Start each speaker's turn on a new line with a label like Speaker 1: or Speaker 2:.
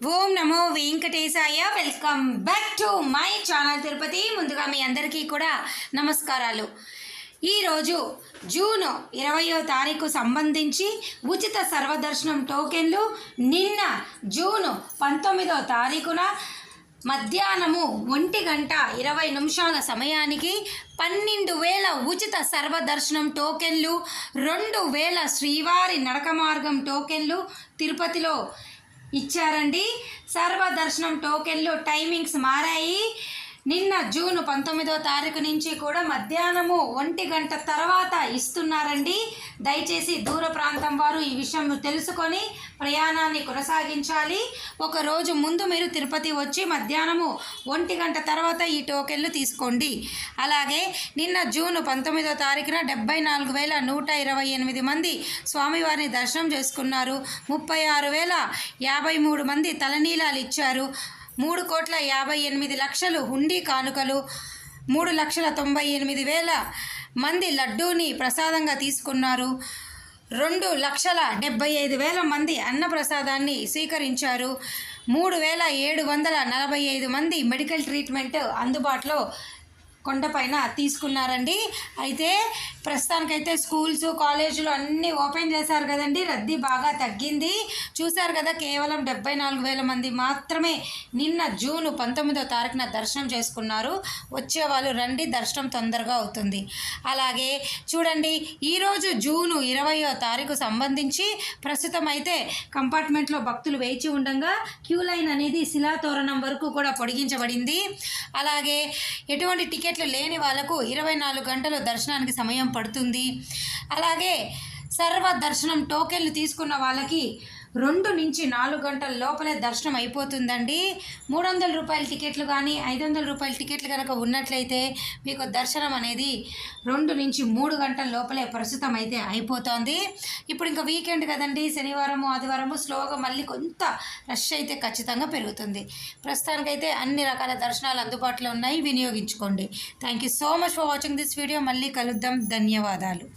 Speaker 1: Om Namo Venkatesaya. Welcome back to my channel Tirupati. ముందుగా మీ అందరికీ కూడా నమస్కారాలు. ఈరోజు జూన్ 20వ తారీఖు సంబంధించి ఉచిత సర్వదర్శనం టోకెన్లు నిన్న జూన్ 19వ తారీఖున మధ్యాహ్నము 1:20 సమయానికి 12,000 ఉచిత సర్వదర్శనం టోకెన్లు, 2,000 శ్రీవారి నడక మార్గం టోకెన్లు తిరుపతిలో ఇచ్చారండి. సర్వదర్శనం టోకెన్లు టైమింగ్స్ మారాయి. నిన్న జూన్ 19వ తారీఖు నుంచి కూడా మధ్యాహ్నము 1 తర్వాత ఇస్తున్నారండి. దయచేసి దూర ప్రాంతం వారు ఈ విషయం తెలుసుకొని ప్రయాణాన్ని కొనసాగించాలి. ఒక రోజు ముందు మీరు తిరుపతి వచ్చి మధ్యాహ్నము 1 తర్వాత ఈ టోకెన్లు తీసుకోండి. అలాగే నిన్న జూన్ 19వ తారీఖున 74,128 మంది స్వామివారిని దర్శనం చేసుకున్నారు. 36,053 మంది తలనీలాలు ఇచ్చారు. 3,58,00,000 హుండీ కానుకలు, 3,98,000 మంది లడ్డూని ప్రసాదంగా తీసుకున్నారు. 2,75,000 మంది అన్నప్రసాదాన్ని స్వీకరించారు. 3,745 మంది మెడికల్ ట్రీట్మెంట్ అందుబాటులో కొండపైన తీసుకున్నారండి. అయితే ప్రస్తుతానికైతే స్కూల్స్ కాలేజీలు అన్నీ ఓపెన్ చేశారు కదండి. రద్దీ బాగా తగ్గింది. చూశారు కదా, కేవలం 74,000 మంది మాత్రమే నిన్న జూన్ 19వ తారీఖున దర్శనం చేసుకున్నారు. వచ్చేవాళ్ళు రండి, దర్శనం తొందరగా అవుతుంది. అలాగే చూడండి, ఈరోజు జూన్ 20వ తారీఖు సంబంధించి ప్రస్తుతం అయితే కంపార్ట్మెంట్లో భక్తులు వేచి ఉండగా క్యూ లైన్ అనేది శిలాతోరణం వరకు కూడా పొడిగించబడింది. అలాగే ఎటువంటి టికెట్లు లేని వాళ్ళకు 24 గంటలు దర్శనానికి సమయం పడుతుంది. అలాగే సర్వ దర్శనం టోకెన్లు తీసుకున్న వాళ్ళకి 2 నుంచి 4 గంటల లోపలే దర్శనం అయిపోతుందండి. 300 రూపాయల టికెట్లు కానీ 500 రూపాయల టికెట్లు కనుక ఉన్నట్లయితే మీకు దర్శనం అనేది 2 నుంచి 3 గంటల లోపలే ప్రస్తుతం అయితే అయిపోతుంది. ఇప్పుడు ఇంకా వీకెండ్ కదండి, శనివారము ఆదివారము స్లోగా మళ్ళీ కొంత రష్ అయితే ఖచ్చితంగా పెరుగుతుంది. ప్రస్తుతానికైతే అన్ని రకాల దర్శనాలు అందుబాటులో ఉన్నాయి, వినియోగించుకోండి. Thank you so much for watching this video. మళ్ళీ కలుద్దాం. ధన్యవాదాలు.